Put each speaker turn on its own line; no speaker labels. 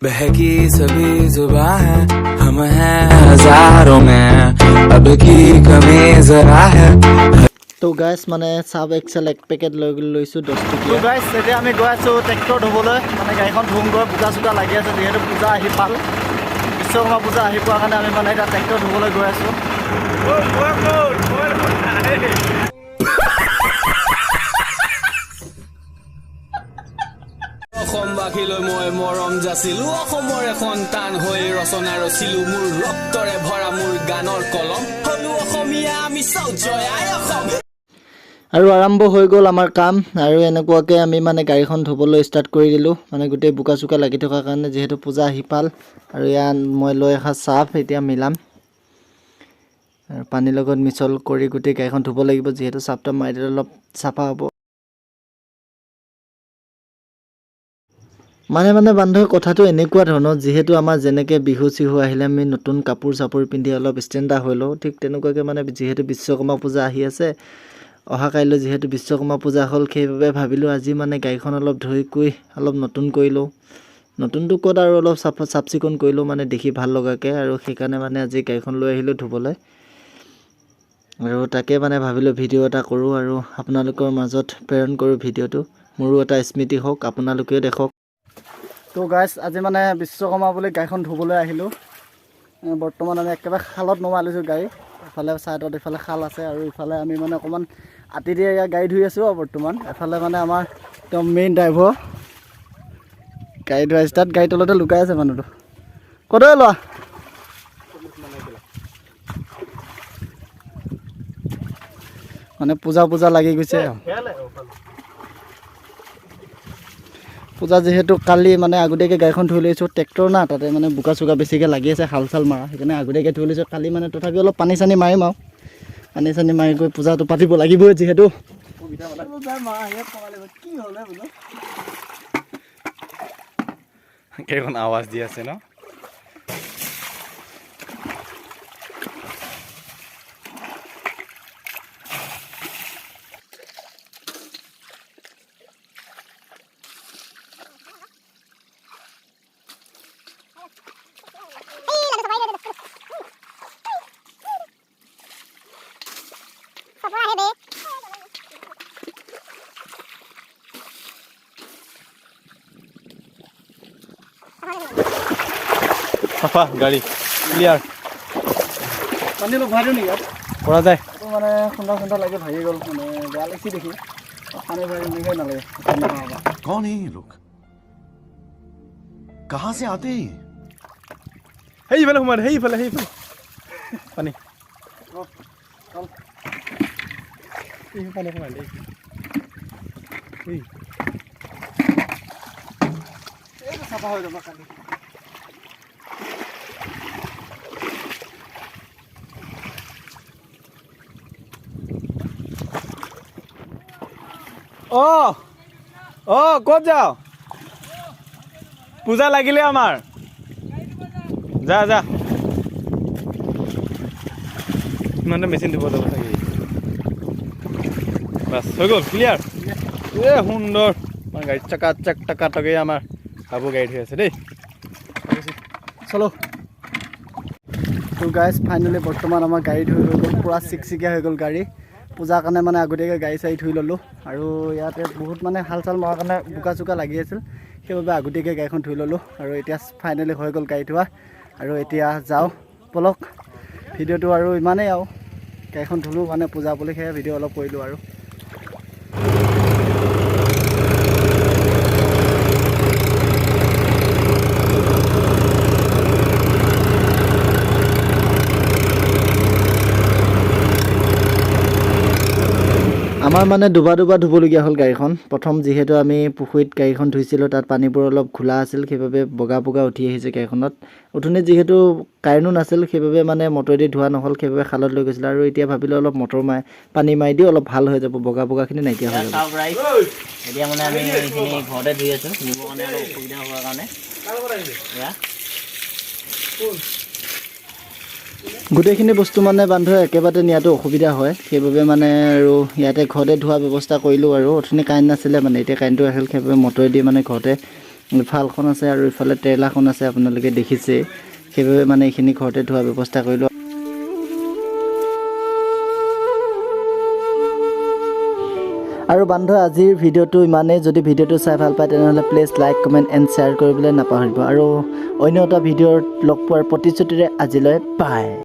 बहकी सभी जुबां है हम हैं हजारों में अब की कमी जरा है
তো গাইছ মানে চাব এক্সেল এক পেকেট লৈছোঁ 10 টকীয়া। তো গাইছ এতিয়া আমি গৈ আছোঁ ট্ৰেক্টৰ ধুবলৈ, মানে গাড়ীখন ধুমগৈ, বোকা চোকা লাগি আছে যিহেতু পূজা আহি পাল, বিশ্বকৰ্মা পূজা আহি পোৱাৰ কাৰণে আমি মানে এতিয়া ট্ৰেক্টৰ ধুবলৈ গৈ আছোঁ।
অসমবাসীলৈ মই মৰম যাচিলো, অসমৰ সন্তান হৈ ৰচনা ৰচিলো, মোৰ ৰক্তৰে ভৰা মোৰ গানৰ কলম, হলো অসমীয়া আমি চাও জয় আই অসম।
আৰু আৰম্ভ হৈ গ'ল আমাৰ কাম, আৰু এনেকুৱাকৈ আমি মানে গাড়ীখন ধুবলৈ ষ্টাৰ্ট কৰি দিলোঁ, মানে গোটেই বোকা চোকা লাগি থকাৰ কাৰণে, যিহেতু পূজা আহি পাল। আৰু ইয়াত মই লৈ অহা চাৰ্ফ এতিয়া মিলাম আৰু পানীৰ লগত মিছল কৰি গোটেই গাড়ীখন ধুব লাগিব, যিহেতু চাৰ্ফটা মাৰি দিলে অলপ চাফা হ'ব। মানে বান্ধৱ কথাটো এনেকুৱা ধৰণৰ, যিহেতু আমাৰ যেনেকৈ বিহু চিহু আহিলে আমি নতুন কাপোৰ চাপোৰ পিন্ধি অলপ ষ্টেণ্ডাৰ্ড হৈ লওঁ, ঠিক তেনেকুৱাকৈ মানে যিহেতু বিশ্বকৰ্মা পূজা আহি আছে, অহা কাইলৈ যিহেতু বিশ্বকৰ্মা পূজা হ'ল, সেইবাবে ভাবিলোঁ আজি মানে গাড়ীখন অলপ ধুই কৰি অলপ নতুন কৰি লওঁ। নতুনটো ক'ত আৰু অলপ চাফ চিকুণ কৰিলোঁ, মানে দেখি ভাল লগাকৈ, আৰু সেইকাৰণে মানে আজি গাড়ীখন লৈ আহিলোঁ ধুবলৈ। আৰু তাকে মানে ভাবিলোঁ ভিডিঅ' এটা কৰোঁ আৰু আপোনালোকৰ মাজত প্ৰেৰণ কৰোঁ ভিডিঅ'টো, মোৰো এটা স্মৃতি হওক, আপোনালোকেও দেখক। তো গাইছ আজি মানে বিশ্বকৰ্মা বুলি গাড়ীখন ধুবলৈ আহিলোঁ। বৰ্তমান আমি একেবাৰে খালত নমাই লৈছোঁ গাড়ী, এফালে ছাইডত ইফালে খাল আছে, আৰু ইফালে আমি মানে অকণমান আতি দিয়ে গাড়ী ধুই আছোঁ। আৰু বৰ্তমান এফালে মানে আমাৰ একদম মেইন ড্ৰাইভাৰ গাড়ী ধুৱাই আছে, তাত গাড়ী তলতে লুকাই আছে মানুহটো। ক'তে লোৱা মানে পূজা লাগি গৈছে। পূজা যিহেতু কালি মানে আগতীয়াকৈ গাড়ীখন ধুই লৈছোঁ, ট্ৰেক্টৰ না, তাতে মানে বোকা চোকা বেছিকৈ লাগি আছে, হাল চাল মাৰা, সেইকাৰণে আগতীয়াকৈ ধুই লৈছোঁ। কালি মানে তথাপি অলপ পানী চানী মাৰিম, আৰু পানী চানী মাৰি গৈ পূজাটো পাতিব লাগিবই যিহেতু।
কেইখন আৱাজ দি আছে ন? চাফা গাড়ী ক্লিয়াৰ
পানী অলপ ভৰাই দিওঁ নেকি ইয়াত?
পৰা যায়।
মানে খুন্দা লাগে, ভাগি গ'ল, মানে বেয়া লাগিছে দেখি। পানী ভৰাই দিওঁ নালাগে।
कौन है ये लोग? कहाँ से आते हैं?
সেইফালে সোমাই সেইফালে পানী পানী সোমাই দেই।
চাফা হৈ যাব কালি।
ক'ত যাও? পূজা লাগিলে আমাৰ। যা ইমানটা মেচিন দিব যাব চাগে। বাছ হৈ গ'ল, ক্লিয়াৰ। সুন্দৰ আমাৰ গাড়ী টাকা টকেই আমাৰ বাবু গাড়ীত হৈ আছে দেই।
চলো। তো গাইজ ফাইনেলি বৰ্তমান আমাৰ গাড়ী ধুই হৈ গ'ল, পূৰা চিকচিকীয়া হৈ গ'ল গাড়ী। পূজাৰ কাৰণে মানে আগতীয়াকৈ গাড়ী চাড়ী ধুই ল'লোঁ, আৰু ইয়াতে বহুত মানে হাল চাল মৰাৰ কাৰণে বোকা চোকা লাগি আছিল, সেইবাবে আগতীয়াকৈ গাড়ীখন ধুই ল'লোঁ। আৰু এতিয়া ফাইনেলি হৈ গ'ল গাড়ী ধোৱা, আৰু এতিয়া যাওঁ ব'লক। ভিডিঅ'টো আৰু ইমানেই, আৰু গাড়ীখন ধুলোঁ মানে পূজা বুলি, সেয়া ভিডিঅ' অলপ কৰিলোঁ। আৰু আমাৰ মানে দুবাৰ ধুবলগীয়া হ'ল গাড়ীখন। প্ৰথম যিহেতু আমি পুখুৰীত গাড়ীখন ধুইছিলোঁ, তাত পানীবোৰ অলপ খোলা আছিল, সেইবাবে বগা উঠি আহিছে গাড়ীখনত। উঠনি যিহেতু কাৰেণ্টো নাছিল, সেইবাবে মানে মটৰেদি ধোৱা নহ'ল, সেইবাবে খালত লৈ গৈছিলোঁ। আৰু এতিয়া ভাবিলোঁ অলপ পানী মাৰি দিওঁ, অলপ ভাল হৈ যাব, বগাখিনি নাইকিয়া হৈ যাব।
এতিয়া মানে আমি এইখিনি ঘৰতে ধুই আছোঁ, ধুবৰ কাৰণে অলপ অসুবিধা হোৱাৰ কাৰণে।
গোটেইখিনি বস্তু মানে বান্ধৱ একেবাৰে নিয়াটো অসুবিধা হয়, সেইবাবে মানে আৰু ইয়াতে ঘৰতে ধোৱা ব্যৱস্থা কৰিলোঁ। আৰু অথনি কাৰেণ্ট নাছিলে, মানে এতিয়া কাৰেণ্টটো আহিল, সেইবাবে মটৰেদি মানে ঘৰতে ফালখন আছে আৰু ইফালে ট্ৰেইলাৰখন আছে আপোনালোকে দেখিছে সেইবাবে মানে এইখিনি ঘৰতে ধোৱা ব্যৱস্থা কৰিলোঁ আৰু বন্ধু আজিৰ ভিডিঅ'টো ইমানেই যদি ভিডিঅ'টো চাই ভাল পায় তেনেহ'লে please like comment and share কৰিবলৈ নাপাহৰিব আৰু অন্য এটা ভিডিঅ'ত লগ পোৱাৰ প্ৰতিশ্ৰুতিৰে আজিলৈ বাই